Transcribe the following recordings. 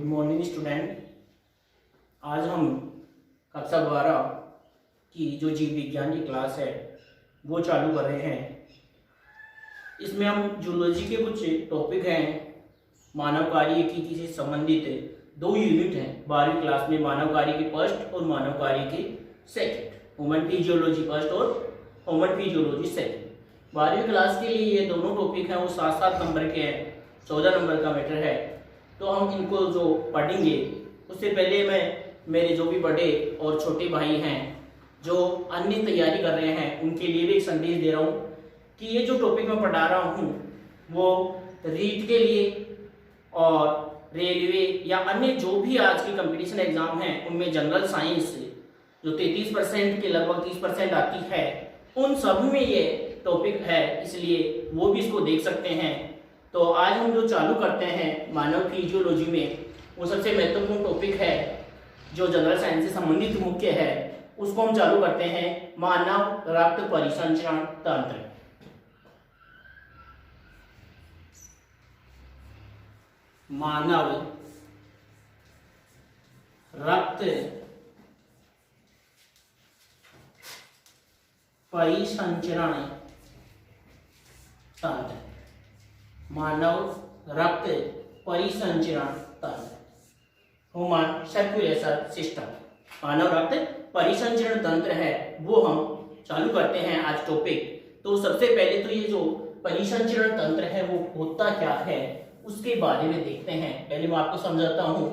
Good morning student. आज हम कक्षा 12 की जो जीव विज्ञान की क्लास है वो चालू कर रहे हैं। इसमें हम जूलॉजी के कुछ टॉपिक हैं, मानव कार्य की से संबंधित दो यूनिट हैं 12वीं क्लास में, मानव कार्य के फर्स्ट और मानव कार्य के सेकंड, ह्यूमन फिजियोलॉजी फर्स्ट और ह्यूमन फिजियोलॉजी सेकंड। 12वीं क्लास के लिए ये दोनों टॉपिक हैं वो 7-7 नंबर के हैं, 14 नंबर का मैटर है। तो हम इनको जो पढ़ेंगे उससे पहले मैं मेरे जो भी बड़े और छोटे भाई हैं जो अन्य तैयारी कर रहे हैं उनके लिए भी एक संदेश दे रहा हूँ कि ये जो टॉपिक मैं पढ़ा रहा हूँ वो रीट के लिए और रेलवे या अन्य जो भी आज के कंपटीशन एग्जाम हैं उनमें जनरल साइंस जो 33% के लगभग 30% आती है उन सब में ये टॉपिक है, इसलिए वो भी इसको देख सकते हैं। तो आज हम जो चालू करते हैं मानव फिजियोलॉजी में, वो सबसे महत्वपूर्ण टॉपिक है जो जनरल साइंस से संबंधित मुख्य है, उसको हम चालू करते हैं मानव रक्त परिसंचरण तंत्र। मानव रक्त परिसंचरण तंत्र, मानव रक्त परिसंचरण तंत्र, ह्यूमन सर्कुलेशन सिस्टम। मानव रक्त परिसंचरण तंत्र है वो हम चालू करते हैं आज टॉपिक। तो सबसे पहले तो ये जो परिसंचरण तंत्र है वो होता क्या है उसके बारे में देखते हैं। पहले मैं आपको समझाता हूँ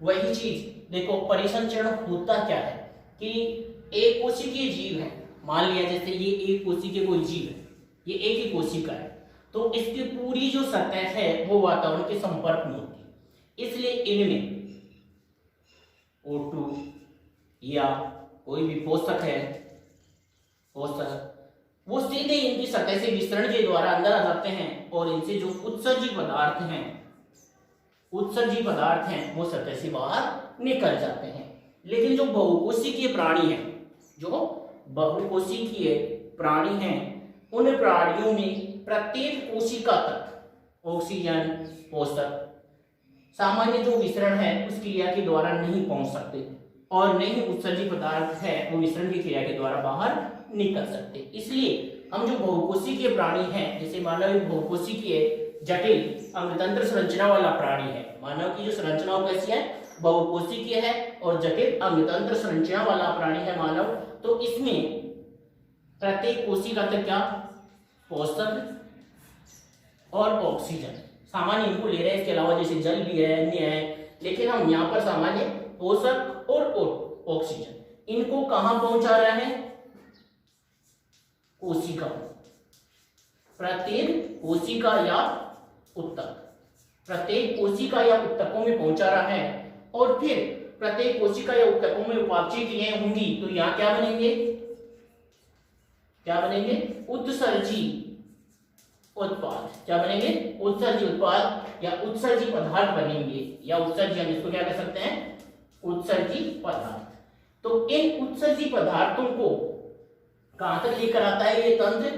वही चीज। देखो परिसंचरण होता क्या है कि एक कोशिकीय जीव है, मान लिया जैसे ये एक कोशिकीय कोई जीव है, ये एक ही कोशिका है, तो इसकी पूरी जो सतह है वो वातावरण के संपर्क में होती है, इसलिए इनमें O2 या कोई भी पोषक है, पोषक वो सीधे इनकी सतह से विसरण के द्वारा अंदर आ जाते हैं और इनसे जो उत्सर्जी पदार्थ हैं वो सतह से बाहर निकल जाते हैं। लेकिन जो बहुकोशिकीय प्राणी हैं, जो बहुकोशिकीय प्राणी हैं, उन प्राणियों में प्रत्येक कोशिका तक ऑक्सीजन पोषक सामान्य जो विसरण है उस क्रिया के द्वारा नहीं पहुंच सकते और नहीं उत्सर्जी पदार्थ है वो विसरण की क्रिया के द्वारा बाहर निकल सकते। इसलिए हम जो बहुकोशिकीय प्राणी हैं, जैसे मानव बहुकोशिकीय जटिल अंगतंत्र संरचना वाला प्राणी है, मानव की जो संरचना कैसी है, बहुकोशिकीय है और जटिल अंगतंत्र संरचना वाला प्राणी है मानव। तो इसमें प्रत्येक कोशिका तक क्या पोषक और ऑक्सीजन सामान्य इनको ले रहे हैं, इसके अलावा जैसे जल भी है, अन्य है, लेकिन हम यहाँ पर सामान्य पोषक और ऑक्सीजन इनको कहां पहुंचा रहे हैं, कोशिका, प्रत्येक कोशिका या उत्तक, प्रत्येक कोशिका या उत्तकों में पहुंचा रहा है। और फिर प्रत्येक कोशिका या उत्तकों में उपापचय क्रियाएं होंगी तो यहाँ क्या बनेंगे उत्सर्जी उत्पाद। क्या बनेंगे? उत्सर्जी उत्पाद या उत्सर्जी पदार्थ बनेंगे, या उत्सर्जी हम इसको क्या कह सकते हैं, उत्सर्जी पदार्थ। तो इन उत्सर्जी पदार्थों को कहां तक लेकर आता है ये तंत्र,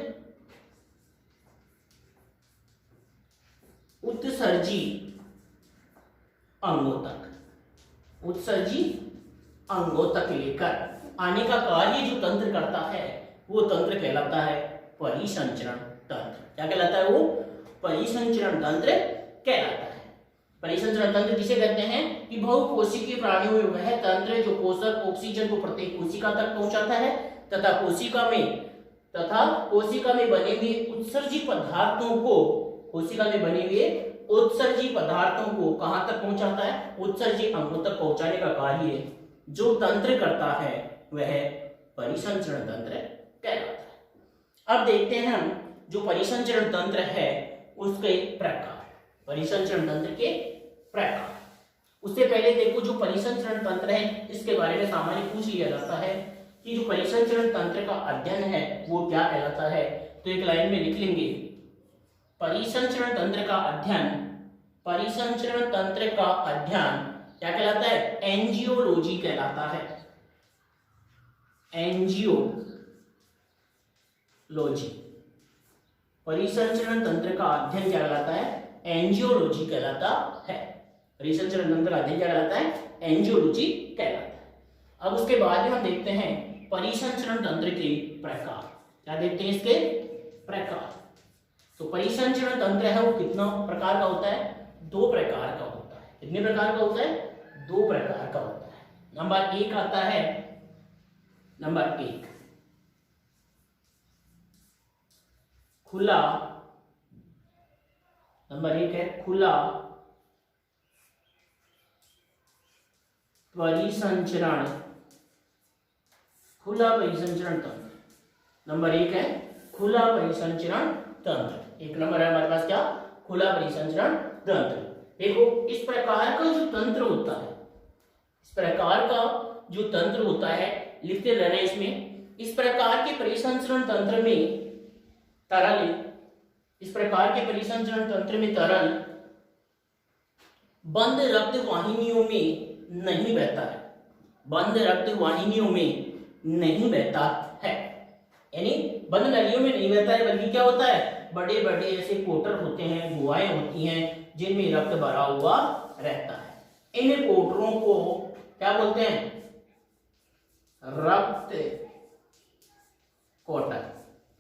उत्सर्जी अंगों तक, उत्सर्जी अंगों तक लेकर आने का कार्य जो तंत्र करता है वो तंत्र कहलाता है परिसंचरण तंत्र। क्या कहलाता है? वो परिसंचरण तंत्र कहलाता है। परिसंचरण तंत्र किसे कहते हैं कि बहुकोशिकीय प्राणियों में वह तंत्र जो पोषक ऑक्सीजन को प्रत्येक कोशिका तक पहुंचाता है तथा कोशिका में बने हुए उत्सर्जी पदार्थों को, कोशिका में बने हुए उत्सर्जी पदार्थों को कहां तक पहुंचाता है, उत्सर्जी अंगों तक पहुंचाने का कार्य जो तंत्र करता है वह परिसंचरण तंत्र कहलाता है। अब देखते हैं हम जो परिसंचरण तंत्र है उसके प्रकार, परिसंचरण तंत्र के प्रकार। उससे पहले देखो जो परिसंचरण तंत्र है इसके बारे में सामान्य पूछ लिया जाता है कि जो परिसंचरण तंत्र का अध्ययन है वो क्या कहलाता है। तो एक लाइन में लिख लेंगे, परिसंचरण तंत्र का अध्ययन, परिसंचरण तंत्र का अध्ययन क्या कहलाता है, एंजियोलॉजी कहलाता है। एंजियोलॉजी, परिसंचरण तंत्र का अध्ययन क्या कहलाता है, एंजियोलॉजी कहलाता है। परिसंचरण तंत्र का अध्ययन क्या कहलाता है? एंजियोलॉजी कहलाता है। अब उसके बाद में हम देखते हैं परिसंचरण तंत्र के प्रकार। क्या देखते हैं? इसके प्रकार। तो परिसंचरण तंत्र है वो कितना प्रकार का होता है? 2 प्रकार का होता है। कितने प्रकार का होता है? 2 प्रकार का होता है। नंबर 1 आता है, नंबर 1 खुला, नंबर 1 है खुला परिसंचरण, खुला परिसंचरण तंत्र। नंबर 1 है खुला परिसंचरण तंत्र। 1 नंबर है हमारे पास क्या? खुला परिसंचरण तंत्र। देखो इस प्रकार का जो तंत्र होता है, इस प्रकार का जो तंत्र होता है, लिखते रहना इसमें, इस प्रकार के परिसंचरण तंत्र में तरल, इस प्रकार के परिसंचरण तंत्र में तरल बंद रक्त वाहिनियों में नहीं बहता है, बंद रक्त वाहिनियों में नहीं बहता है, यानी बंद नलियों में नहीं बहता है, बल्कि क्या होता है? बड़े बड़े ऐसे कोटर होते हैं, गुहाएं होती हैं जिनमें रक्त भरा हुआ रहता है। इन कोटरों को क्या बोलते हैं? रक्त कोटर।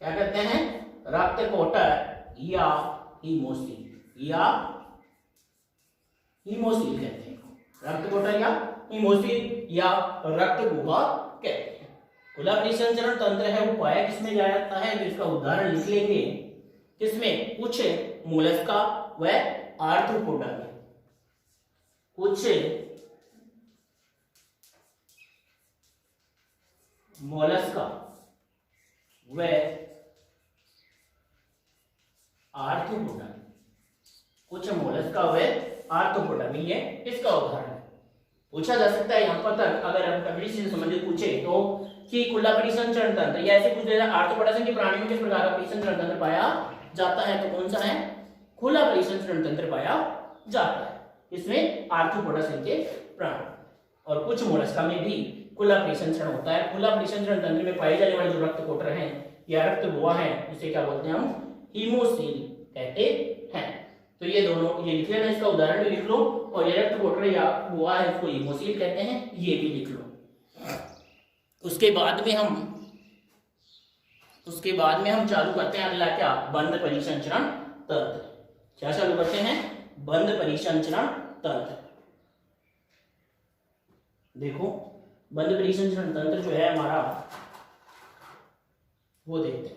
क्या कहते हैं? रक्त कोटर या हीमोसील, या हीमोसील कहते हैं। रक्त कोटर या हीमोसील या रक्त गुहा कहते हैं। खुला परिसंचरण तंत्र है वो पाया किसमें जाता है? तो इसका उदाहरण लिख लेंगे, किसमें? कुछ मोलस्का व आर्थ्रोपोडा में, कुछ मोलस्का व आर्थ्रोपोडा, कुछ मोलस्का व आर्थ्रोपोडा में, ये इसका उदाहरण है। पूछा जा सकता है यहाँ पर तक, अगर हम कभी से संबंधित पूछे तो, कि खुला परिसंचरण तंत्र या ऐसे पूछ देगा आर्थ्रोपोडा के प्राणियों में किस प्रकार का परिसंचरण तंत्र पाया जाता है? तो कौन सा है? खुला परिसंचरण तंत्र पाया जाता है। इसमें आर्थ्रोपोडा के प्राणी और कुछ मोलस्का में भी खुला परिसंचरण होता है। खुला परिसंचरण तंत्र में पाए जाने वाले जो रक्त कोटर हैं या रक्त गुहा हैं, उसे क्या बोलते हैं? हम हीमोसील कहते हैं। तो ये दोनों, ये लिख लेना, इसका उदाहरण भी लिख लो, और ये रक्त कोटर या गुहा है उसको हीमोसील कहते हैं, ये भी लिख लो। उसके बाद में हम चालू करते हैं अगला क्या? बंद परिसंचरण तंत्र। क्या चालू करते हैं? बंद परिसंचरण तंत्र। देखो बंद परिसंचरण तंत्र जो है हमारा, वो देखते हैं।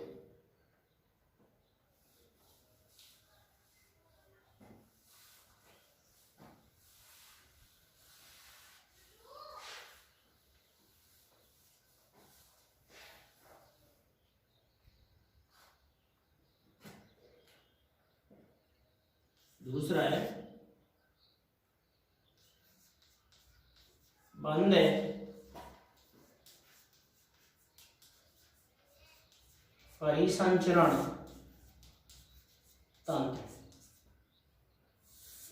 दूसरा है बंद परिसंचरण तंत्र।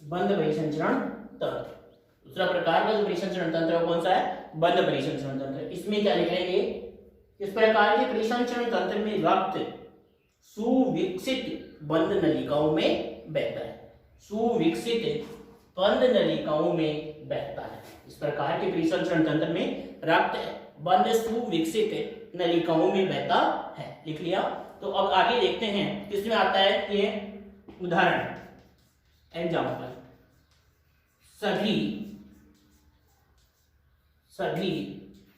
बंद परिसंचरण तंत्र दूसरा प्रकार का जो परिसंचरण तंत्र है कौन सा है? बंद परिसंचरण तंत्र। इसमें क्या लिखेंगे? इस प्रकार के परिसंचरण तंत्र में रक्त सुविकसित बंद नलिकाओं में बहता है, सुविकसित बंद नलिकाओं में बहता है। इस प्रकार के परिसंचरण तंत्र में रक्त बंद सुविकसित नलिकाओं में बहता है। लिख लिया। तो अब आगे देखते हैं किसमें आता है ये उदाहरण, एग्जाम्पल। सभी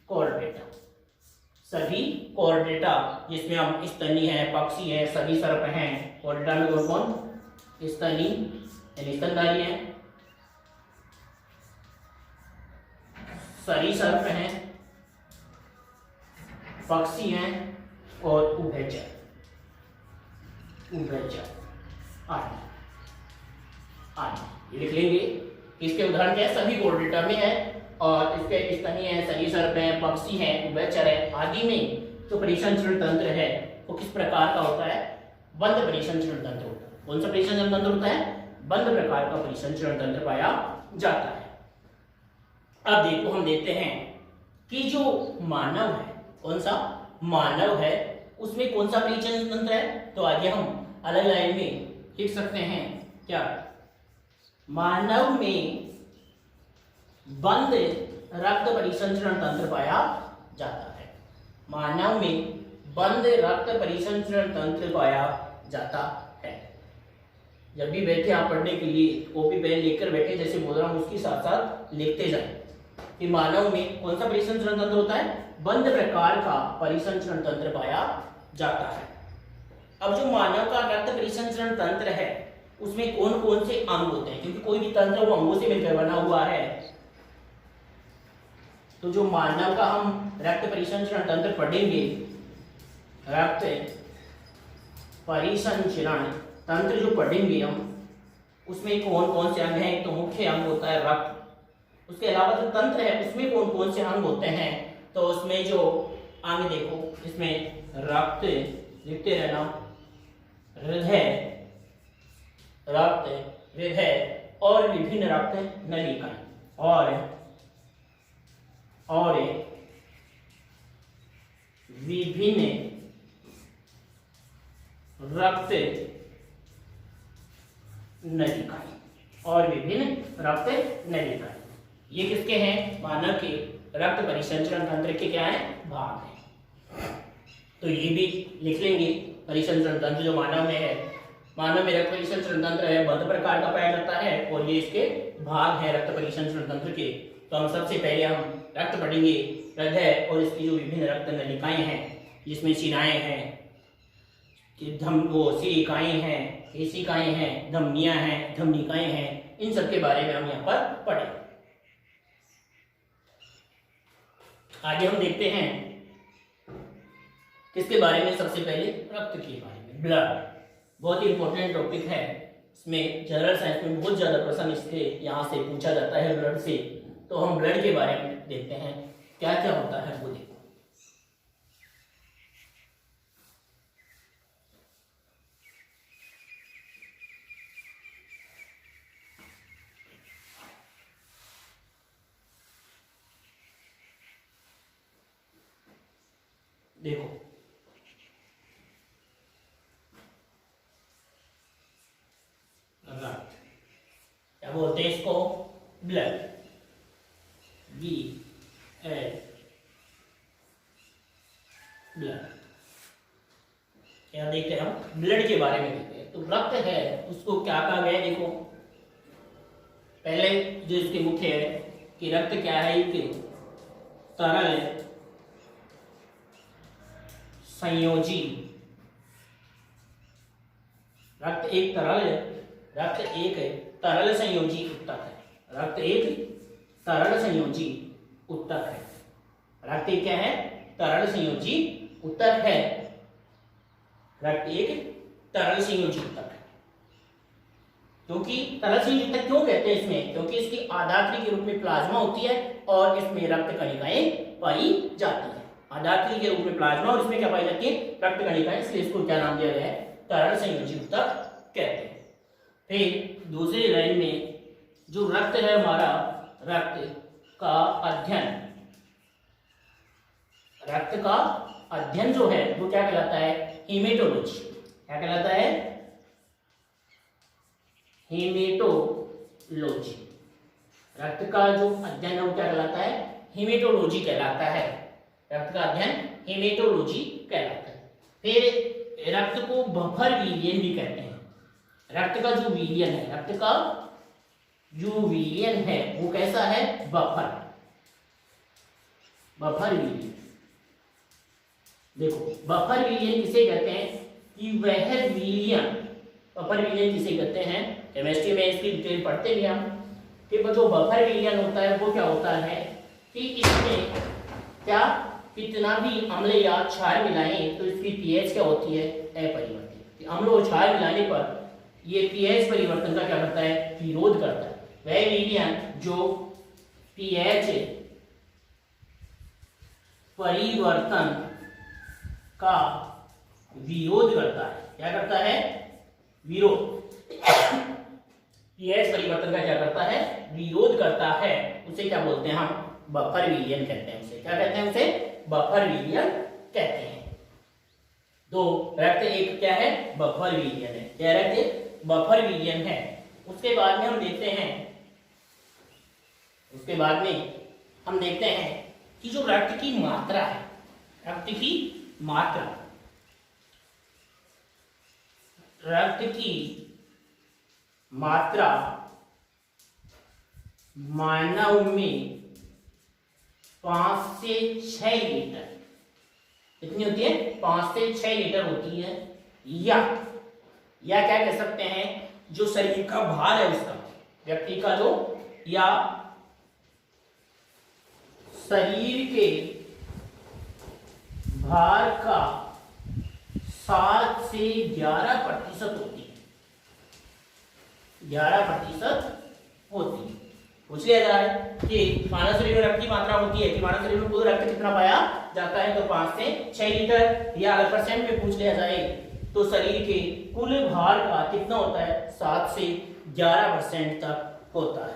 कॉर्डेटा, सभी कॉर्डेटा जिसमें हम स्तनी है, पक्षी है, सभी सर्प हैं। कॉर्डेटा में कौन कौन? स्तनी यानी स्तनधारी है, सरीसृप हैं, पक्षी हैं और उभयचर आदि आदि। ये लिख लेंगे। इसके उदाहरण क्या है? सभी कॉर्डेटा में है और इसके स्तनी है, सरीसृप है, पक्षी है, उभयचर है आदि में जो परिसंचरण तंत्र है वो किस प्रकार का होता है? बंद परिसंचरण तंत्र होता है। कौन सा परिसंचरण तंत्र होता है? बंद प्रकार का परिसंचरण तंत्र पाया जाता है। अब देखो हम देखते हैं कि जो मानव है, कौन सा मानव है, उसमें कौन सा परिसंचरण तंत्र है? तो आगे हम अलग लाइन में लिख सकते हैं क्या? मानव में बंद रक्त परिसंचरण तंत्र पाया जाता है। मानव में बंद रक्त परिसंचरण तंत्र पाया जाता है। जब भी बैठे आप पढ़ने के लिए कॉपी पेन लेकर बैठे, जैसे बोल रहा हूं उसके साथ साथ लिखते जाए कि मानव में कौन सा परिसंचरण तंत्र होता है, बंद प्रकार का परिसंचरण तंत्र पाया जाता है। अब जो मानव का रक्त परिसंचरण तंत्र है उसमें कौन कौन से अंग होते हैं, क्योंकि कोई भी तंत्र वो अंगों से मिलकर बना हुआ है। तो जो मानव का हम रक्त परिसंचरण तंत्र पढ़ेंगे, रक्त परिसंचरण तंत्र जो पढ़ेंगे हम, उसमें कौन कौन से अंग हैं। तो मुख्य अंग होता है रक्त। उसके अलावा जो तंत्र है उसमें कौन कौन से अंग होते हैं, तो उसमें जो अंग देखो, इसमें रक्त लिखते रहना, हृदय, रक्त हृदय और विभिन्न रक्त नलिकाएं और विभिन्न रक्त नलिकाएं और विभिन्न रक्त नलिकाएं, ये किसके हैं, मानव के रक्त परिसंचरण तंत्र के क्या है, भाग है। तो ये भी लिख लेंगे, परिसंचरण तंत्र जो मानव में है, मानव में रक्त परिसंचरण तंत्र है, बंद प्रकार का पाया जाता है और ये इसके भाग है रक्त परिसंचरण तंत्र के। तो हम सबसे पहले हम रक्त पढ़ेंगे, हृदय और इसकी जो विभिन्न रक्त नलिकाएं हैं, जिसमें शिराएं हैं, सिरिकाएं हैं, केशिकाएं हैं, धमनियां हैं, धमनिकाएं हैं, इन सब के बारे में हम यहाँ पर पढ़ें। आगे हम देखते हैं किसके बारे में, सबसे पहले रक्त के बारे में। ब्लड बहुत ही इंपॉर्टेंट टॉपिक है, इसमें जनरल साइंस में बहुत ज्यादा प्रश्न इसके यहाँ से पूछा जाता है ब्लड से। तो हम ब्लड के बारे में देखते हैं क्या क्या होता है वो देखो। देखो रक्त, क्या बोलते हैं इसको, ब्लड, ब्लड। क्या देखते हैं हम, ब्लड के बारे में देखते हैं। तो रक्त है उसको क्या कहा गया है, देखो पहले जो इसके मुख्य है कि रक्त क्या है, एक तरल संयोजी, रक्त एक तरल संयोजी उत्तक है। रक्त एक तरल संयोजी उत्तक है। रक्त एक क्या है, तरल संयोजी उत्तक है। रक्त एक तरल संयोजी उत्तक है। क्योंकि तरल संयोजी उत्तक क्यों कहते हैं इसमें, क्योंकि इसकी आधात्री के रूप में प्लाज्मा होती है और इसमें रक्त कणिकाएं पाई जाती है। आधात्री के रूप में प्लाज्मा और इसमें क्या पाई जाती है, रक्त कणिकाएं, इसलिए इसको क्या नाम दिया गया है, तरल संयोजी उत्तक कहते हैं। फिर दूसरी लाइन में जो रक्त है हमारा, रक्त का अध्ययन जो है वो क्या कहलाता है, हीमेटोलॉजी। क्या कहलाता है, हीमेटोलॉजी। रक्त का जो अध्ययन है वो क्या कहलाता है, हीमेटोलॉजी कहलाता है। रक्त का अध्ययन हीमेटोलॉजी कहलाता है। फिर रक्त को बफर विलियन भी कहते हैं। रक्त का जो विलियन है, रक्त का जो विलियन है वो कैसा है, बफर विलियन। देखो बफर विलियन किसे कहते हैं, कि वह विलियन, बफर विलियन किसे कहते हैं, केमिस्ट्री में इसकी डिटेल पढ़ते भी हम, कि जो बफर विलियन होता है वो क्या होता है कि इसमें क्या, कितना भी अम्ल या क्षार मिलाएं तो इसकी पीएच क्या होती है, अपरिवर्तित। अम्ल और क्षार मिलाने पर ये पीएच परिवर्तन का क्या करता है, विरोध करता है। वह विलियन जो पीएच परिवर्तन का विरोध करता है, क्या करता है, विरोध। पीएच परिवर्तन का क्या करता है, विरोध करता है, उसे क्या बोलते हैं हम, बफर विलियन कहते हैं। उसे क्या कहते हैं, उसे बफर विलियन कहते हैं। तो रक्त एक क्या है, बफर विलियन है। क्या रक्त बफर विलियन है। उसके बाद में हम देखते हैं उसके बाद में हम देखते हैं कि जो रक्त की मात्रा है, रक्त की मात्रा, रक्त की मात्रा मानव में 5 से 6 लीटर, कितनी होती है? 5 से 6 लीटर होती है। या क्या कह सकते हैं, जो शरीर का भार है उसका, व्यक्ति का जो, या शरीर के भार का 7 से 11% होती है, 11% होती है। पूछ लिया जाए कि मानव शरीर में रक्त की मात्रा होती है कि मानव शरीर में कुल रक्त कितना पाया जाता है, तो 5 से 6 लीटर। या अगर परसेंट में पूछ लिया जाए तो शरीर के कुल भार का कितना होता है? 7 से 11% तक होता है।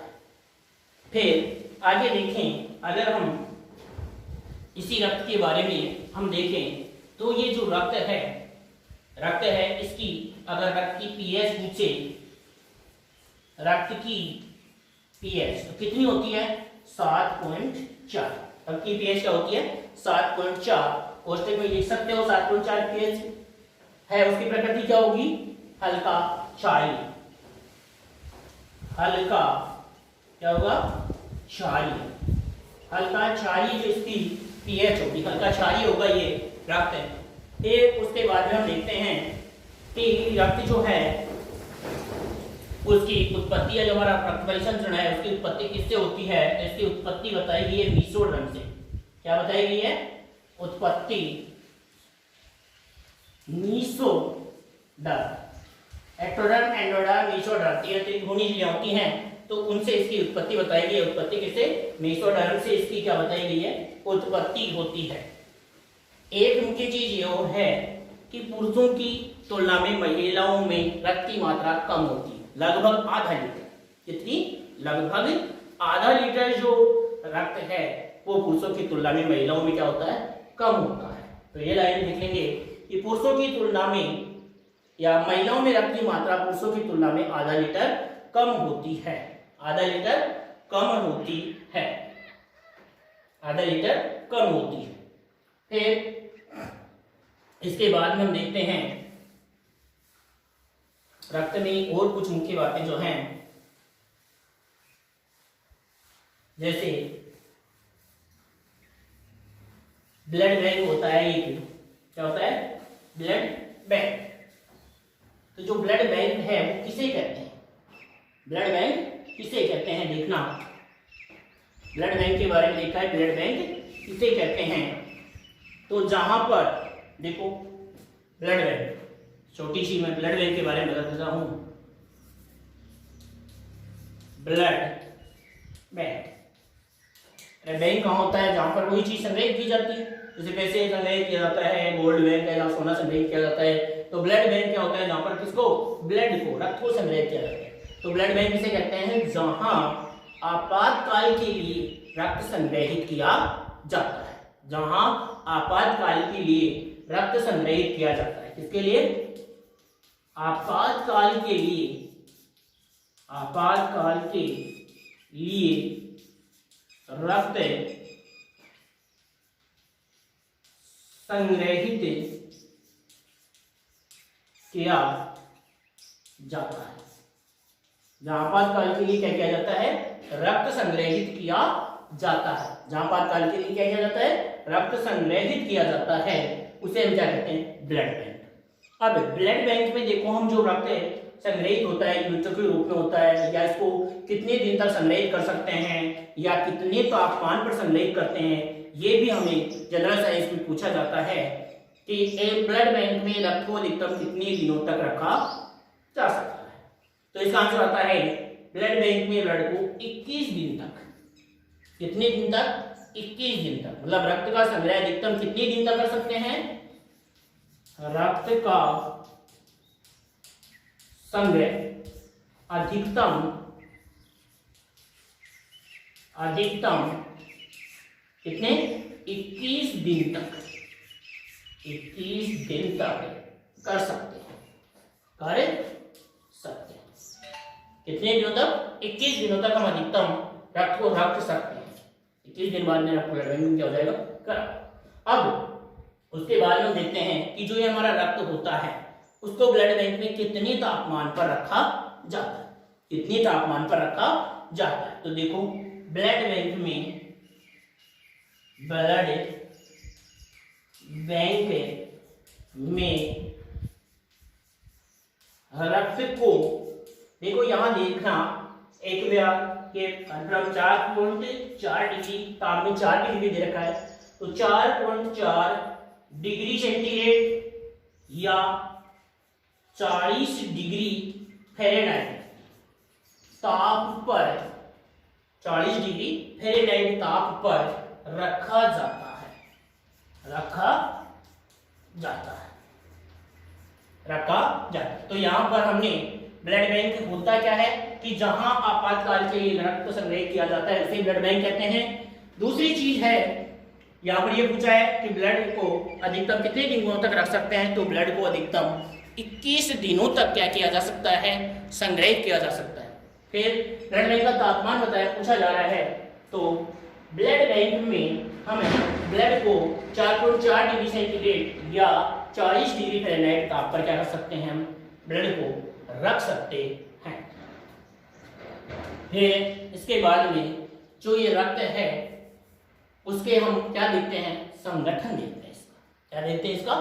फिर आगे देखें, अगर हम इसी रक्त के बारे में हम देखें तो ये जो रक्त है इसकी अगर रक्त की पीएच पूछे, रक्त की पीएच तो कितनी होती है? 7.4। रक्त की पीएच क्या होती है? 7.4। कोष्टक में लिख सकते हो 7.4 पीएच है। उसकी प्रकृति क्या होगी? हल्का क्षारीय। हल्का क्या होगा? क्षारीय। हल्का क्षारीय जो इसकी पीएच होगी, हल्का क्षारीय होगा ये रक्त है। फिर उसके बाद में हम देखते हैं कि रक्त जो है उसकी उत्पत्ति, जो हमारा रक्त परिसंचरण है उसकी उत्पत्ति किससे होती है? तो इसकी उत्पत्ति बताई गई है मीसोडर्म से। क्या बताई गई है? उत्पत्ति मीसोडर्म, एक्टोडर्म, एंडोडर्म, मीसोडर्म, ये त्रिभुनी चीजें होती हैं, तो उनसे इसकी उत्पत्ति बताई गई है। उत्पत्ति किससे? मीसोडर्म से इसकी क्या बताई गई है? उत्पत्ति होती है। एक मुख्य चीज ये है कि पुरुषों की तुलना में महिलाओं में रक्त की मात्रा कम होती है, लगभग आधा लीटर। कितनी? लगभग आधा लीटर जो रक्त है वो पुरुषों की तुलना में महिलाओं में क्या होता है? कम होता है। तो ये लाइन लिखेंगे कि पुरुषों की तुलना में या महिलाओं में रक्त की मात्रा पुरुषों की तुलना में आधा लीटर कम होती है। आधा लीटर कम होती है। आधा लीटर कम होती है। फिर इसके बाद में हम देखते हैं रक्त में और कुछ मुख्य बातें जो हैं, जैसे ब्लड बैंक होता है। एक क्या होता है? Blood bank. तो जो ब्लड बैंक है वो किसे कहते हैं? ब्लड बैंक किसे कहते हैं? देखना, ब्लड बैंक के बारे में देखा है। ब्लड बैंक किसे कहते हैं? तो जहां पर देखो ब्लड बैंक, छोटी सी मैं ब्लड बैंक के बारे में बता देता हूं। ब्लड बैंक, बैंक कहाँ होता है? जहां पर वही चीज संग्रहित की जाती है, जैसे पैसे संग्रहित किया जाता है, गोल्ड बैंक है जहाँ सोना संग्रहित किया जाता है। तो ब्लड बैंक क्या होता है? जहां पर किसको? ब्लड को, रक्त को संग्रहित किया जाता है। तो ब्लड बैंक किसे कहते हैं? जहां आपातकाल के लिए रक्त संग्रहित किया जाता है। जहां आपातकाल के लिए रक्त संग्रहित किया जाता है। किसके लिए? आपातकाल के लिए, आपातकाल के लिए रक्त संग्रहित किया जाता है। जहां आपातकाल के लिए क्या किया जाता है? रक्त संग्रहित किया जाता है। जहां आपातकाल के लिए क्या किया जाता है? रक्त संग्रहित किया जाता है, उसे हम क्या कहते हैं? Blood bank. अब ब्लड बैंक में देखो, हम जो रक्त संग्रहित होता है यूनिटों के रूप में होता है, या इसको कितने दिन तक संग्रहित कर सकते हैं या कितने तापमान पर संग्रहित करते हैं, ये भी हमें जनरल साइंस में पूछा जाता है कि एक ब्लड बैंक में रक्त को अधिकतम कितने दिनों तक रखा जा सकता है। तो इसका आंसर आता है ब्लड बैंक में ब्लड को 21 दिन तक। कितने दिन तक? 21 दिन तक। मतलब रक्त का संग्रह अधिकतम कितने दिन तक कर सकते हैं? रक्त का संग्रह अधिकतम कितने? 21 दिन तक। 21 दिन तक कर सकते हैं, कर सकते हैं। कितने दिनों तक? 21 दिनों तक हम अधिकतम रक्त को रख सकते हैं। 21 दिन बाद में ब्लड बैंक क्या हो जाएगा, करा। अब उसके बाद में देखते हैं कि जो ये हमारा रक्त होता है उसको ब्लड बैंक में कितने तापमान पर रखा जाता है, कितने तापमान पर रखा जाता है। तो देखो ब्लड बैंक में रक्त को देखो यहां देखना, एक के कन्फर्म 4.4 डिग्री ताप में 4 डिग्री दे रखा है, तो 4.4 डिग्री सेंटीग्रेड या 40 डिग्री फ़ारेनहाइट ताप पर, 40 डिग्री फ़ारेनहाइट ताप पर रखा जाता है, रखा जाता है। तो यहां पर हमने ब्लड बैंक होता क्या है कि जहां आपातकाल के लिए रक्त संग्रहित किया जाता है उसे ब्लड बैंक कहते हैं। दूसरी चीज है, यहां पर यह पूछा है कि ब्लड को अधिकतम कितने दिनों तक रख सकते हैं, तो ब्लड को अधिकतम 21 दिनों तक क्या किया जा सकता है, संग्रहित किया जा सकता है। फिर ब्लड बैंक का तापमान बताया, पूछा जा रहा है, तो ब्लड बैंक में हमें ब्लड को 4.4 डिग्री सेंटीग्रेड या 40 डिग्री फ़ारेनहाइट ताप पर क्या कर सकते हैं, हम ब्लड को रख सकते हैं। फिर इसके बाद में जो ये रक्त है उसके हम क्या देखते हैं, संगठन देखते हैं। इसका क्या देखते हैं, इसका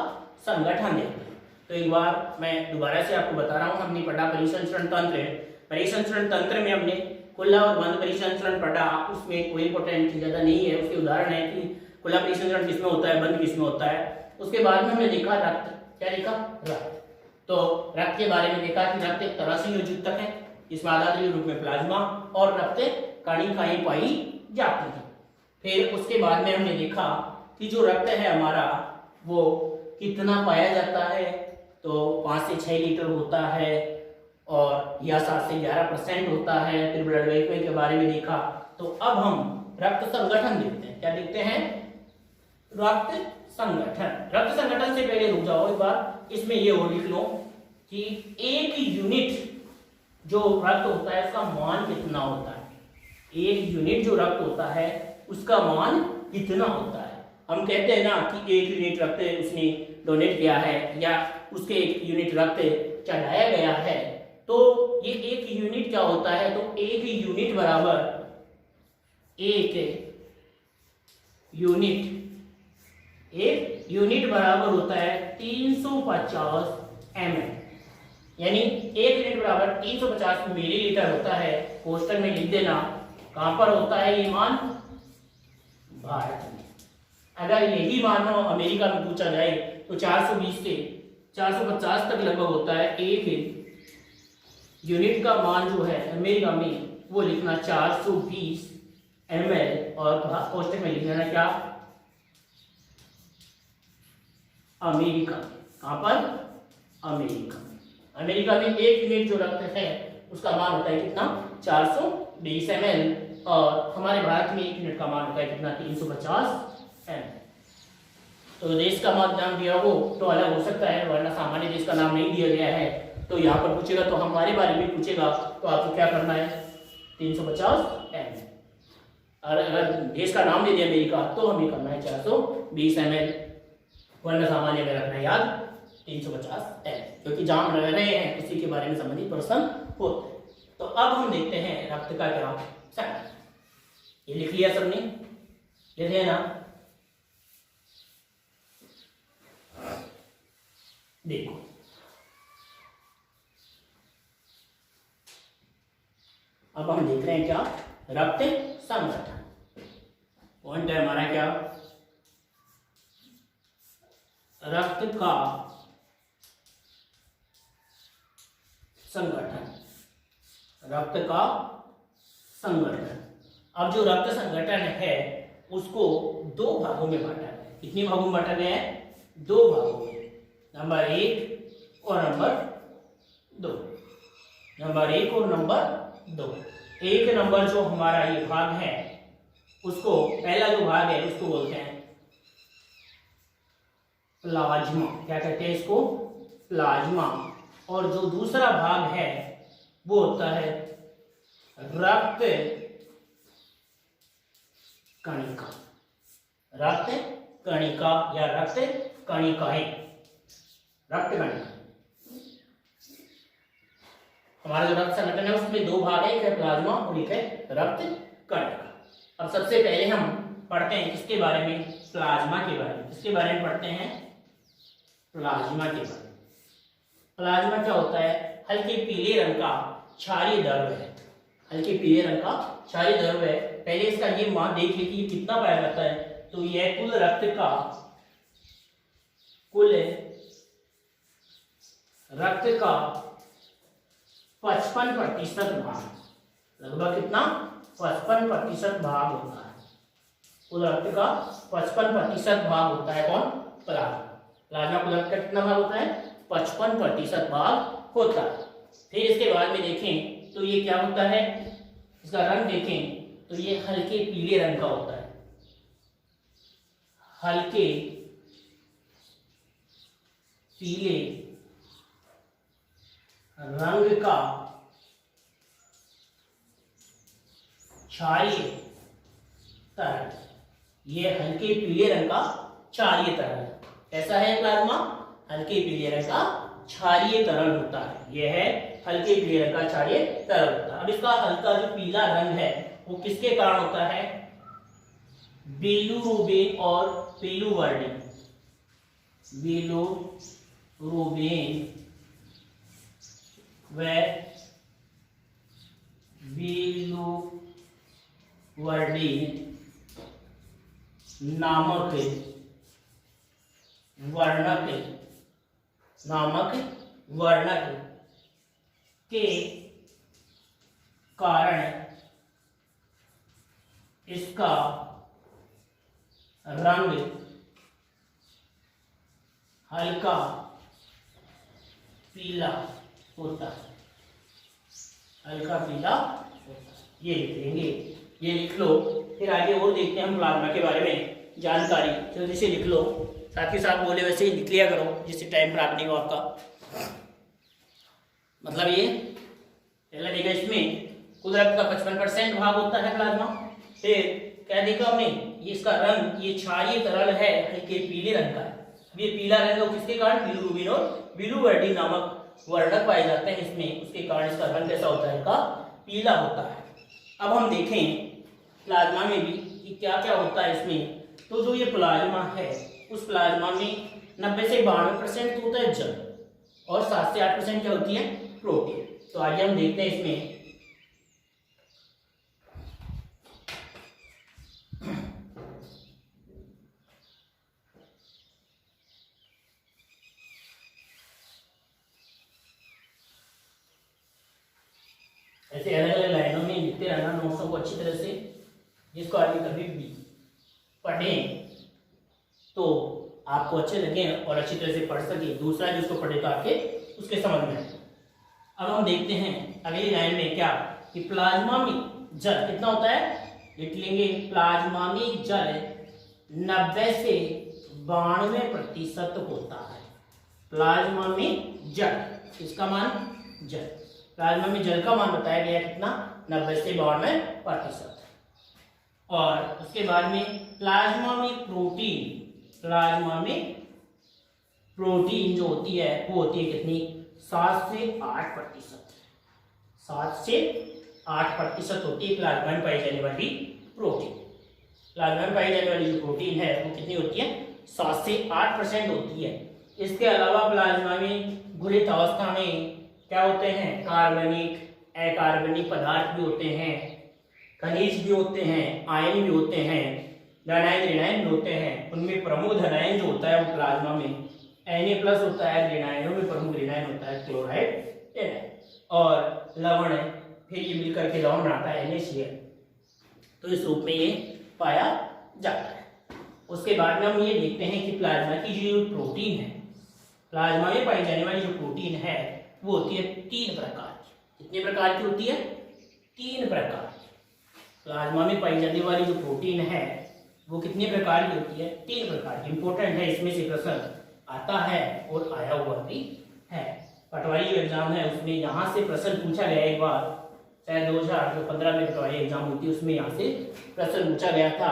संगठन देखते हैं। तो एक बार मैं दोबारा से आपको बता रहा हूँ, हमने पढ़ा परिसंचरण तंत्र। परिसंचरण तंत्र में हमने खुला और बंद परिसंचरण पढ़ा, उसमें कोई इंपॉर्टेंट ज्यादा नहीं है। उसके उदाहरण है कि खुला परिसंचरण किसमें होता है, बंद किसमें होता है। उसके बाद में हमने देखा रक्त, क्या देखा, रक्त। तो रक्त के बारे में देखा कि रक्त एक तरह से युजतक है, इसमें आधार के रूप में प्लाज्मा और रक्त कणिकाएं पाई जाती हैं। फिर उसके बाद में हमने देखा कि जो रक्त है हमारा वो कितना पाया जाता है, तो 5 से 6 लीटर होता है और या 7 से 11% होता है। फिर ब्लड बैंक के बारे में देखा। तो अब हम रक्त संगठन देखते हैं। क्या देखते हैं, रक्त संगठन। रक्त संगठन से पहले रुक जाओ एक बार, इसमें ये और लिख लो कि एक यूनिट जो रक्त होता है उसका मान कितना होता है। एक यूनिट जो रक्त होता है उसका मान कितना होता है। हम कहते हैं ना कि 1 यूनिट रक्त उसने डोनेट किया है या उसके 1 यूनिट रक्त चढ़ाया गया है, तो ये 1 यूनिट क्या होता है, तो 1 यूनिट बराबर 1 यूनिट बराबर होता है 350 ml, यानी 1 यूनिट बराबर 350 मिलीलीटर होता है। कोष्टक में लिख देना, कहां पर होता है ये मान, भारत में। अगर यही मान हो अमेरिका में पूछा जाए तो 420 से 450 तक लगभग होता है। 1 यूनिट का मान जो है अमेरिका में वो लिखना 420 ml और कोष्टक में लिख देना क्या, अमेरिका। कहां पर, अमेरिका। अमेरिका में 1 यूनिट जो रक्त है उसका मान होता है कितना, 420 ml और हमारे भारत में 1 यूनिट का मान होता है कितना, 350 ml। तो देश का नाम दिया हो तो अलग हो सकता है, वरना सामान्य देश का नाम नहीं दिया गया है। तो यहाँ पर पूछेगा तो हमारे बारे में पूछेगा तो आपको क्या करना है, 350 ml। और अगर देश का नाम दे दिया अमेरिका तो हमें करना है 420 ml, वरना सामान्य में रखना है याद 350 ml, क्योंकि जहां हम रह रहे हैं उसी के बारे में संबंधित प्रश्न होते हैं। तो अब हम देखते हैं रक्त का क्या संगठन। ये लिख लिया सबने, लिख लिया ना। देखो अब हम देख रहे हैं क्या, रक्त संगठन। पॉइंट है हमारा क्या, रक्त का संगठन। रक्त का संगठन। अब जो रक्त संगठन है उसको 2 भागों में बांटा है। कितने भागों में बांटा गया है, 2 भागों में, नंबर 1 और नंबर 2। नंबर 1 और नंबर 2। 1 नंबर जो हमारा ये भाग है उसको, पहला जो भाग है उसको बोलते हैं प्लाज्मा। क्या कहते हैं इसको, प्लाज्मा। और जो दूसरा भाग है वो होता है रक्त कणिका, रक्त कणिका या रक्त कणिकाएं, रक्त कणिका। हमारा जो रक्त संगठन है उसमें दो भाग है, एक है प्लाज्मा और एक है रक्त कणिका। अब सबसे पहले हम पढ़ते हैं किसके बारे में, प्लाज्मा के बारे में। किसके बारे में पढ़ते हैं, प्लाज्मा के बारे में। प्लाज्मा क्या होता है, हल्के पीले रंग का क्षारीय द्रव है, हल्के पीले रंग का क्षारीय द्रव है। पहले इसका ये मान देख लीजिए कि कितना पाया जाता है, तो यह कुल रक्त का 55% भाग, लगभग कितना 55% भाग होता है, कुल रक्त का 55% भाग होता है कौन, प्लाज्मा। प्लाज्मा कुल रक्त का कितना भाग होता है, 55% भाग होता है। फिर इसके बाद में देखें तो ये क्या होता है, इसका रंग देखें तो ये हल्के पीले रंग का होता है, हल्के पीले रंग का क्षारीय तरल, ये हल्के पीले रंग का क्षारीय तरल ऐसा है प्लाज्मा, हल्के पीले रंग का क्षारीय तरल होता है, यह है हल्के पीले रंग का क्षारीय तरल होता है। अब इसका हल्का जो पीला रंग है वो किसके कारण होता है, बिलिरुबिन और बिलिवर्डिन, बिलिरुबिन व बिलिवर्डिन नामक वर्णक के कारण इसका रंग हल्का पीला होता है, हल्का पीला होता है। ये लिख लेंगे, ये लिख लो। फिर आगे और देखते हैं हम प्लाज्मा के बारे में जानकारी, जल्दी से लिख लो, साथ ही साथ बोले वैसे ही लिख लिया करो जिससे टाइम खराब नहीं हो आपका। मतलब ये पहला देखा, इसमें कुल रक्त का 55% भाग होता है प्लाज्मा। फिर क्या देखा हमने, ये इसका रंग, ये क्षारीय तरल है, हल्के पीले रंग का है। ये पीला रंग है किसके कारण, बिलिरुबिन और बिलिवर्डिन नामक वर्णक पाए जाते हैं इसमें, उसके कारण इसका रंग कैसा होता है, इसका पीला होता है। अब हम देखें प्लाज्मा में भी कि क्या क्या होता है इसमें। तो जो ये प्लाज्मा है उस प्लाज्मा में 90 से 92% होता है जल और 7 से 8% क्या होती है, प्रोटीन। तो आइए हम देखते हैं इसमें। ऐसे अलग अलग लाइनों में लिखते रहना नोट्सों को अच्छी तरह से, जिसको आगे कभी भी पढ़ें तो आपको अच्छे लगे और अच्छी तरह से पढ़ सके, दूसरा जिसको पढ़े तो आपके उसके समझ में आए। अब हम देखते हैं अगली लाइन में क्या, कि प्लाज्मा में जल कितना होता है, लिख लेंगे। प्लाज्मा में जल 90 से 92% होता है। प्लाज्मा में जल, इसका मान जल, प्लाज्मा में जल का मान बताया गया कितना, 90 से 92%। और उसके बाद में प्लाज्मा में प्रोटीन, प्लाज्मा में प्रोटीन जो होती है वो होती है कितनी, 7 से 8%, 7 से 8% होती है प्लाज्मा में पाई जाने वाली प्रोटीन। प्लाज्मा में पाई जाने वाली जो प्रोटीन है वो कितनी होती है, 7 से 8% होती है। इसके अलावा प्लाज्मा में घुलित अवस्था में क्या होते हैं, कार्बनिक अकार्बनिक पदार्थ भी होते हैं, खनिज भी होते हैं, आयन भी होते हैं, धनायन ऋणायन होते हैं। उनमें प्रमुख धनायन जो होता है वो प्लाज्मा में Na+ होता है, ऋणायनों में प्रमुख ऋणायन होता है क्लोराइड एनायन, और लवण है, फिर ये मिलकर के लवण आता है NaCl। तो इस रूप में ये पाया जाता है। उसके बाद में हम ये देखते हैं कि प्लाज्मा की जो प्रोटीन है, प्लाज्मा में पाई जाने वाली जो प्रोटीन है वो होती है 3 प्रकार की। कितने प्रकार की होती है, 3 प्रकार। प्लाज्मा में पाई जाने वाली जो प्रोटीन है वो कितने प्रकार की होती है, 3 प्रकार की। इंपॉर्टेंट है, इसमें से प्रश्न आता है और आया हुआ भी है। पटवारी जो एग्जाम है उसमें यहाँ से प्रश्न पूछा गया एक बार, शायद 2015 में पटवारी एग्जाम होती है उसमें यहाँ से प्रश्न पूछा गया था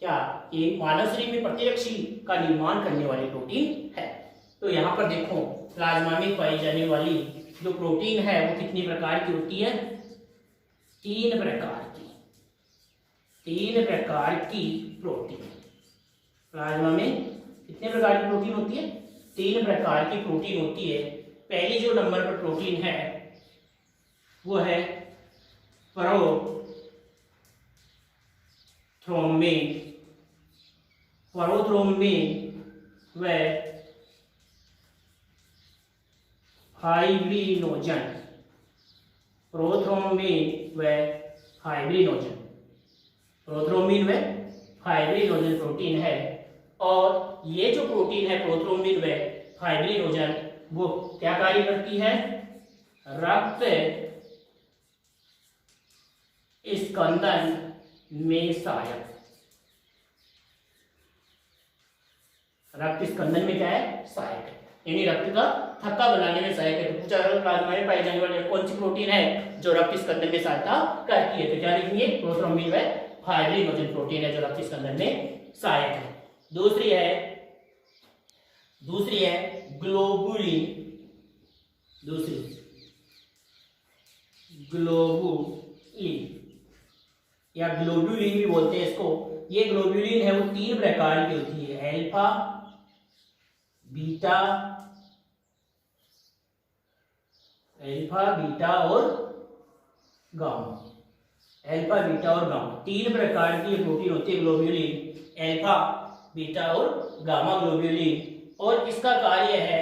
क्या ये मानव शरीर में प्रतिरक्षी का निर्माण करने वाली प्रोटीन है। तो यहाँ पर देखो प्लाज्मा में पाई जाने वाली जो प्रोटीन है वो कितनी प्रकार की होती है, 3 प्रकार की, 3 प्रकार की प्रोटीन। प्लाज्मा में कितने प्रकार की प्रोटीन होती है, 3 प्रकार की प्रोटीन होती है। पहली जो नंबर पर प्रोटीन है वो है प्रोथ्रोम्बिन, प्रोथ्रोम्बिन व फाइब्रिनोजन, प्रोथ्रोम्बिन व फाइब्रिनोजन, प्रोथ्रोम्बिन व फाइब्रिनोजन प्रोटीन है। और ये जो प्रोटीन है प्रोथ्रोम्बिन व फाइब्रिनोजन वो क्या कार्य करती है, रक्त स्कंदन में सहायक, रक्त स्कंदन में क्या है, सहायक है, यानी रक्त का थक्का बनाने में सहायक है। तो पूछा प्लाज्मा में पाई जाने वाली कौन सी प्रोटीन है जो रक्त स्कंदन में सहायता करती है, तो क्या लिखेंगे, प्रोथ्रोम्बिन व फाइब्रिनोजन प्रोटीन है जो रक्त स्कंदन में सहायक है। दूसरी है ग्लोबुलिन, ग्लोबुलिन या ग्लोबुलिन भी बोलते हैं इसको। ये ग्लोबुलिन है वो 3 प्रकार की होती है, अल्फा, बीटा और गामा, अल्फा, बीटा और गामा 3 प्रकार की प्रोटीन होती है ग्लोबुलिन, अल्फा, बीटा और गामा ग्लोबुलिन। और इसका कार्य है,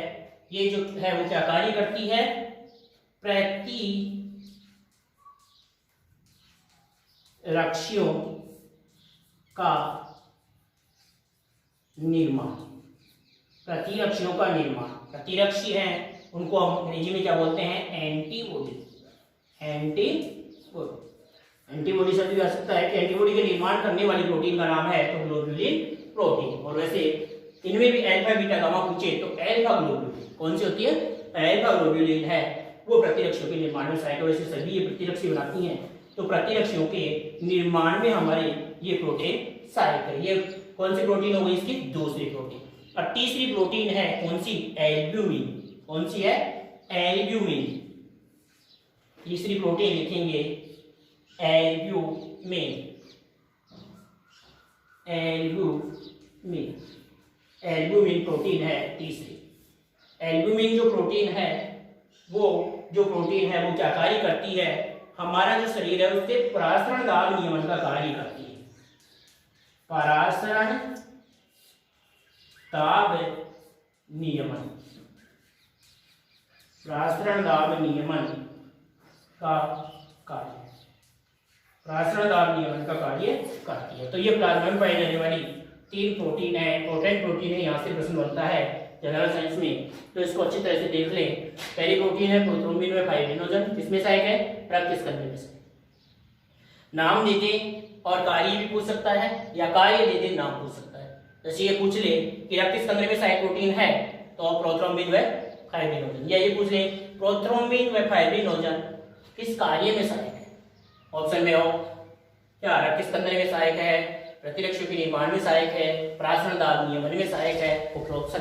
ये जो है वो क्या कार्य करती है, प्रतिरक्षियों का निर्माण, प्रतिरक्षियों का निर्माण। प्रतिरक्षी हैं उनको हम अंग्रेजी में क्या बोलते हैं, एंटीबॉडी, एंटीबॉडी शब्द भी आ सकता है कि एंटीबॉडी के निर्माण करने वाली प्रोटीन का नाम है तो ग्लोबुलिन प्रोटीन। और वैसे इनमें भी अल्फा, बीटा, गामा पूछे तो अल्फा ग्लोबुलिन कौन सी होती है, अल्फा ग्लोबुलिन है वो प्रतिरक्षियों के निर्माण में सहायक है। वैसे सभी ये प्रतिरक्षी बनाती हैं, तो प्रतिरक्षियों के निर्माण में हमारे ये प्रोटीन सहायक है। ये कौन सी प्रोटीन हो गई, इसकी दूसरी प्रोटीन। और तीसरी प्रोटीन है कौन सी, एल्ब्यूमिन, कौन सी है, एल्ब्यूमिन। तीसरी प्रोटीन लिखेंगे एल्ब्यूमिन, एल्ब्यूमिन, एल्ब्यूमिन प्रोटीन है तीसरी। एल्ब्यूमिन जो प्रोटीन है वो क्या कार्य करती है, हमारा जो शरीर है उसके परासरण दाब नियमन का कार्य करती है, परासरण दाब नियमन, परासरण दाब नियमन का कार्य, परासरण दाब नियमन का कार्य करती है। तो ये प्लाज्मा में पाई जाने वाली 3 प्रोटीन है, इंपॉर्टेंट प्रोटीन है, यहाँ से प्रश्न बनता है जनरल साइंस में, तो इसको अच्छी तरह से देख लें। पहली प्रोटीन है प्रोथ्रोम्बिन व फाइब्रिनोजन, किसमें सहायक है, रक्त स्कंदन में सहायक। नाम दे दें और कार्य भी पूछ सकता है, या कार्य दे दें नाम पूछ सकता है। जैसे ये पूछ ले कि रक्त स्कंदन में सहायक प्रोटीन है तो प्रोथ्रोम्बिन व फाइब्रिनोजन, या ये पूछ ले प्रोथ्रोम्बिन व फाइब्रिनोजन किस कार्य में सहायक है। ऑप्शन में हो क्या, रक्त स्कंदन में सहायक है, प्रतिरक्षियों के निर्माण में सहायक है, परासरण दाब नियमन में सहायक है, उपरोक्त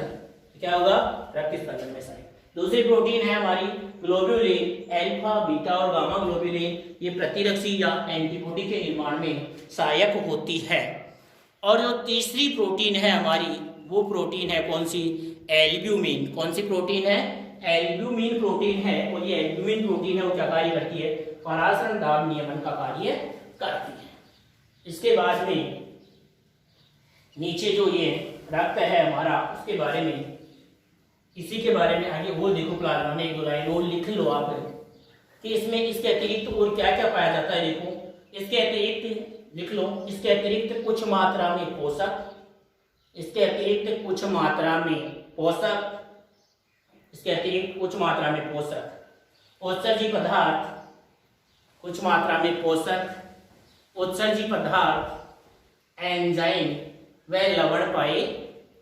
क्या होगा, रक्त स्कंदन में सहायक। दूसरी प्रोटीन है हमारी ग्लोबुलिन, अल्फा, बीटा और गामा ग्लोबुलिन, ये प्रतिरक्षी या एंटीबॉडी के निर्माण में सहायक होती है। और जो तीसरी प्रोटीन है हमारी वो प्रोटीन है कौन सी, एल्ब्यूमिन। कौन सी प्रोटीन है, एल्ब्यूमिन प्रोटीन है। और ये एल्ब्यूमिन प्रोटीन है वो क्या कार्य करती है, परासरण दाब नियमन का कार्य करती है। इसके बाद में नीचे जो ये रक्त है हमारा उसके बारे में, इसी के बारे में आगे वो देखो प्लाज्मा में 1-2 लाइन और लिख लो आप कि इसमें इसके अतिरिक्त और क्या क्या पाया जाता है। देखो इसके अतिरिक्त लिख लो, इसके अतिरिक्त कुछ मात्रा में पोषक, इसके अतिरिक्त कुछ मात्रा में पोषक, इसके अतिरिक्त कुछ मात्रा में पोषक, उत्सर्जी पदार्थ, कुछ मात्रा में पोषक, उत्सर्जी पदार्थ, एंजाइम व लवण पाए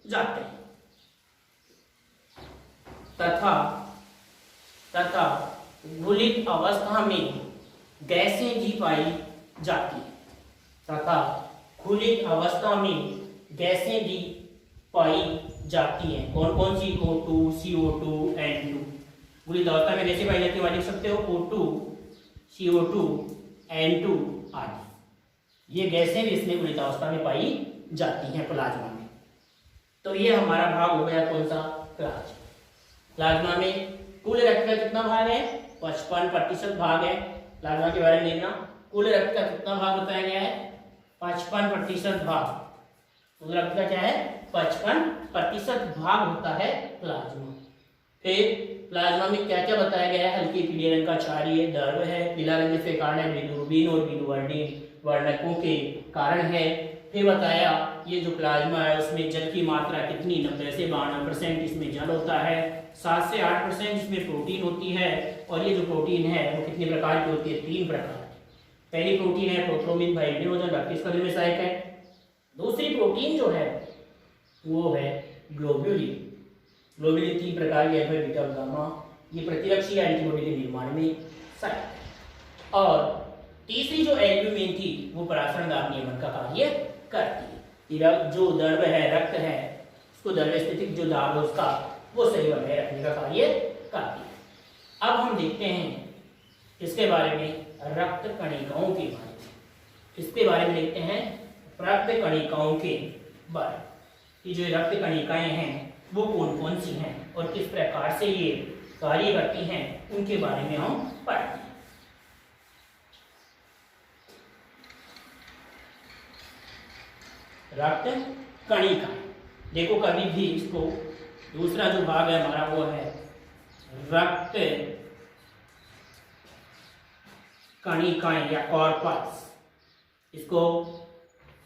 जाते हैं तथा घुलित अवस्था में गैसें भी पाई जाती है, तथा खुली अवस्था में गैसें भी पाई जाती हैं। कौन कौन सी? O2, CO2, N2। खुली अवस्था में गैसें पाई जाती है, लिख सकते हो O2, CO2, N2 आदि। ये गैसें भी इसमें खुली अवस्था में पाई जाती हैं प्लाज्मा में। तो ये हमारा भाग हो गया कौन सा? प्लाज्मा। प्लाज्मा में कुल रक्त का कितना भाग है? 55% भाग है। प्लाज्मा के बारे में देखना, कुल रक्त का कितना भाग बताया गया है? 55% भाग। कुल रक्त का क्या है? 55% भाग होता है प्लाज्मा। फिर प्लाज्मा में क्या क्या बताया गया है? हल्के पीले रंग का क्षारीय द्रव है, पीला रंग जिसके कारण है बिलिरुबिन और बिलिवर्डिन वर्णकों के कारण है। फिर बताया ये जो प्लाज्मा है उसमें जल की मात्रा कितनी? 90 से 92% इसमें जल होता है, 7 से 8% इसमें प्रोटीन होती है। और ये जो प्रोटीन है वो कितने प्रकार की होती है? 3 प्रकार की। पहली प्रोटीन है प्रोथ्रोम्बिन हाइड्रोजन, बाकी इसका में सहायक है। दूसरी प्रोटीन जो है वो है ग्लोब्यूलिन। ग्लोब्यूलिन 3 प्रकार के अल्फा बीटा और गामा। ये प्रतिरक्षी एंटीबॉडी के निर्माण में सहायक है। और तीसरी जो एल्ब्यूमिन थी वो परासरण दाब नियमन का कार्य करती है। जो द्रव है, रक्त है, उसको द्रव स्थितिक जो दाब है उसका वो सही बनाए रखने का कार्य करती है। अब हम देखते हैं इसके बारे में, रक्त कणिकाओं के बारे में। इसके बारे में देखते हैं रक्त कणिकाओं के बारे में कि जो रक्त कणिकाएं हैं वो कौन कौन सी हैं और किस प्रकार से ये कार्य करती हैं, उनके बारे में हम पढ़ते हैं। रक्त कणिका, देखो कभी भी इसको दूसरा जो भाग है हमारा वो है रक्त कणिकाएं या कॉर्पस। इसको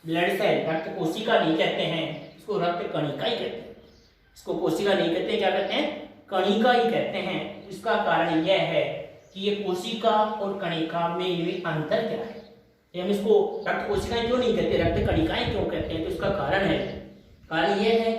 ब्लड सेल, रक्त कोशिका नहीं कहते हैं, इसको रक्त कणिका ही कहते हैं। इसको कोशिका नहीं कहते, क्या कहते हैं? कणिका ही कहते हैं। इसका कारण यह है कि ये कोशिका और कणिका में ये अंतर क्या है। हम इसको रक्त कोशिकाएं क्यों नहीं कहते, रक्त कणिकाएं क्यों कहते हैं? तो इसका कारण है, कारण यह है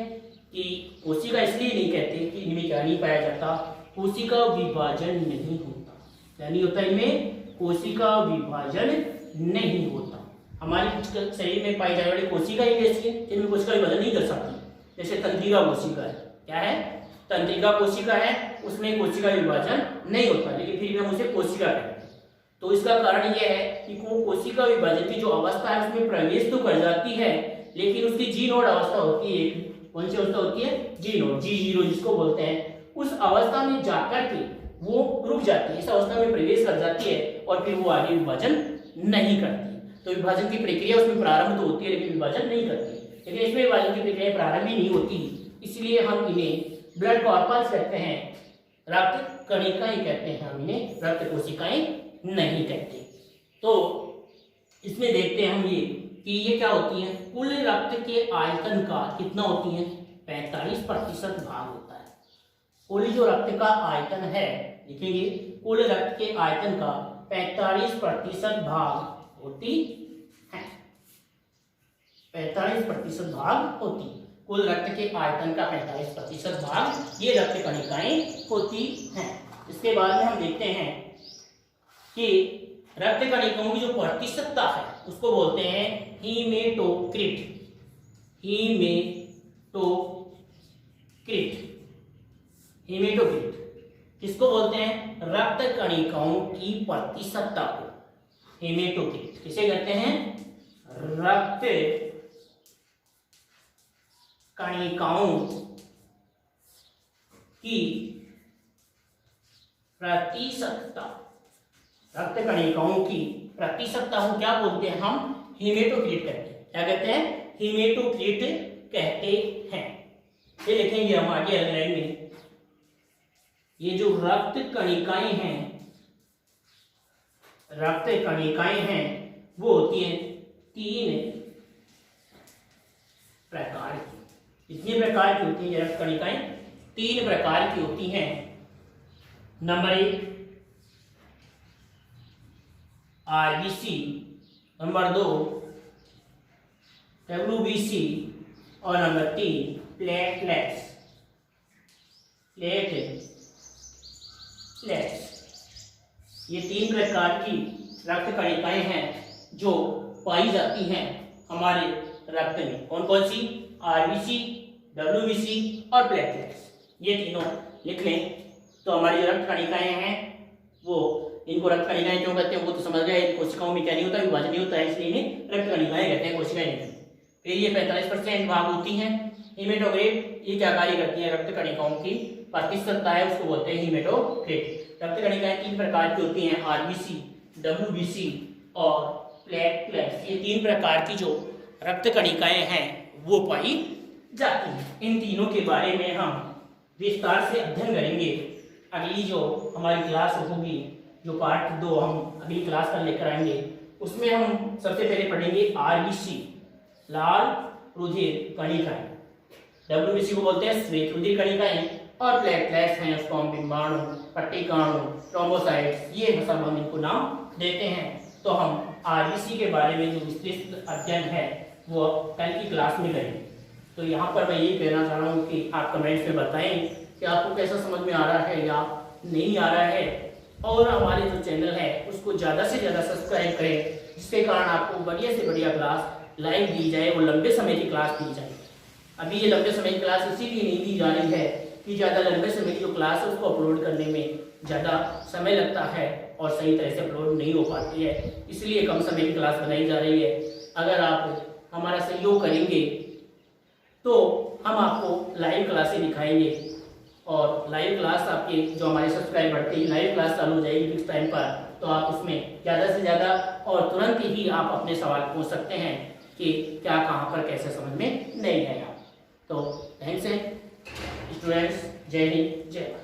कि कोशिका इसलिए नहीं कहते कि इनमें क्या नहीं पाया जाता? कोशिका विभाजन नहीं होता। क्या नहीं होता? इनमें कोशिका विभाजन नहीं होता। हमारे शरीर में पाई जाने वाली कोशिका ही ऐसी है जिनमें कोशिका विभाजन नहीं कर सकती। जैसे तंत्रिका कोशिका है, क्या है? तंत्रिका कोशिका है, उसमें कोशिका विभाजन नहीं होता, लेकिन फिर भी हम उसे कोशिका कहते हैं। तो इसका कारण यह है कि वो कोशिका विभाजन की जो अवस्था है उसमें प्रवेश तो कर जाती है, लेकिन उसकी जी नोड अवस्था होती है। कौन सी अवस्था होती है? जी नोड, G0 जिसको बोलते हैं। उस अवस्था में जाकर के वो रुक जाती है, इस अवस्था में प्रवेश कर जाती है और फिर वो आगे विभाजन नहीं करती। तो विभाजन की प्रक्रिया उसमें प्रारंभ तो होती है लेकिन विभाजन नहीं करती। लेकिन इसमें विभाजन की प्रक्रिया प्रारंभ ही नहीं होती, इसलिए हम इन्हें ब्लड कॉर्पस कहते हैं, रक्त कणिकाएं कहते हैं, हम इन्हें रक्त कोशिकाएं नहीं कहते। तो इसमें देखते हैं हम ये कि ये क्या होती हैं? कुल रक्त के आयतन का कितना होती है? 45% भाग होता है। कुल जो रक्त का आयतन है, लिखेंगे, कुल रक्त के आयतन का 45% भाग होती है। 45% भाग होती है। कुल रक्त के आयतन का 45% भाग ये रक्त कणिकाएं होती हैं। इसके बाद में हम देखते हैं कि रक्त कणिकाओं की जो प्रतिशतता है उसको बोलते हैं हीमेटोक्रिट। हीमेटोक्रिट किसको बोलते हैं? रक्त कणिकाओं की प्रतिशतता को हीमेटोक्रिट किसे कहते हैं? रक्त कणिकाओं की प्रतिशतता, रक्त कणिकाओं की प्रतिशतता को क्या बोलते हैं? हम हीमेटोक्रिट कहते हैं। क्या कहते हैं? हीमेटोक्रिट कहते हैं। ये लिखेंगे हम आगे अगली लाइन में। ये जो रक्त कणिकाएं हैं, रक्त कणिकाएं हैं वो होती हैं 3 प्रकार की। कितने प्रकार की होती हैं रक्त कणिकाएं? 3 प्रकार की होती हैं। नंबर 1 RBC, नंबर 2 WBC और नंबर 3 प्लेटलेट्स। ये 3 प्रकार की रक्त कणिकाएं हैं जो पाई जाती हैं हमारे रक्त में कौन कौन सी, आरबीसी, डब्ल्यूबीसी और प्लेटलेट्स, ये तीनों लिख लें। तो हमारी जो रक्त कणिकाएं हैं वो, इनको रक्त कणिकाएं क्यों कहते हैं वो तो समझ गए। इन कोशिकाओं में क्या नहीं होता, विभाजन नहीं होता है, इसलिए इन्हें रक्त कणिकाएं कहते हैं, कोशिकाएं नहीं। फिर ये 45% भाग होती हैं। हीमेटोक्रिट ये क्या कार्य करती है, रक्त कणिकाओं की प्रतिशतता है उसको बोलते हैं हीमेटोक्रिट। रक्त कणिकाएं 3 प्रकार की होती हैं, आरबीसी, डब्ल्यूबीसी और प्लेटलेट्स। ये 3 प्रकार की जो रक्त कणिकाएं हैं वो पाई जाती हैं। इन तीनों के बारे में हम विस्तार से अध्ययन करेंगे। अगली जो हमारी क्लास होगी, जो पार्ट 2 हम अगली क्लास का लेकर आएंगे, उसमें हम सबसे पहले पढ़ेंगे आरबीसी, लाल रुधिर कणिकाएं, डब्ल्यूबीसी को बोलते हैं श्वेत रुधिर कणिकाएं, और प्लेटलेट्स हैं उसको हम बिंबाणु, पट्टिकाणु, ट्रोम्बोसाइट्स, ये सब हम इनको नाम देते हैं। तो हम आरबीसी के बारे में जो विस्तृत अध्ययन है वो कल की क्लास में करेंगे। तो यहाँ पर मैं ये कहना चाह रहा हूँ कि आप कमेंट्स में बताएं कि आपको कैसा समझ में आ रहा है या नहीं आ रहा है, और हमारे जो चैनल है उसको ज़्यादा से ज़्यादा सब्सक्राइब करें, जिसके कारण आपको बढ़िया से बढ़िया क्लास लाइव दी जाए और लंबे समय की क्लास दी जाए। अभी ये लंबे समय की क्लास इसीलिए नहीं दी जा रही है कि ज़्यादा लंबे समय की जो क्लास है उसको अपलोड करने में ज़्यादा समय लगता है और सही तरह से अपलोड नहीं हो पाती है, इसलिए कम समय की क्लास बनाई जा रही है। अगर आप हमारा सहयोग करेंगे तो हम आपको लाइव क्लासें दिखाएंगे, और लाइव क्लास आपके जो हमारे सब्सक्राइब बढ़ते ही लाइव क्लास चालू हो जाएगी फिक्स टाइम पर, तो आप उसमें ज़्यादा से ज़्यादा और तुरंत ही आप अपने सवाल पूछ सकते हैं कि क्या कहाँ पर कैसे समझ में नहीं आया। तो थैंक्स है स्टूडेंट्स, जय हिंद, जय भारत।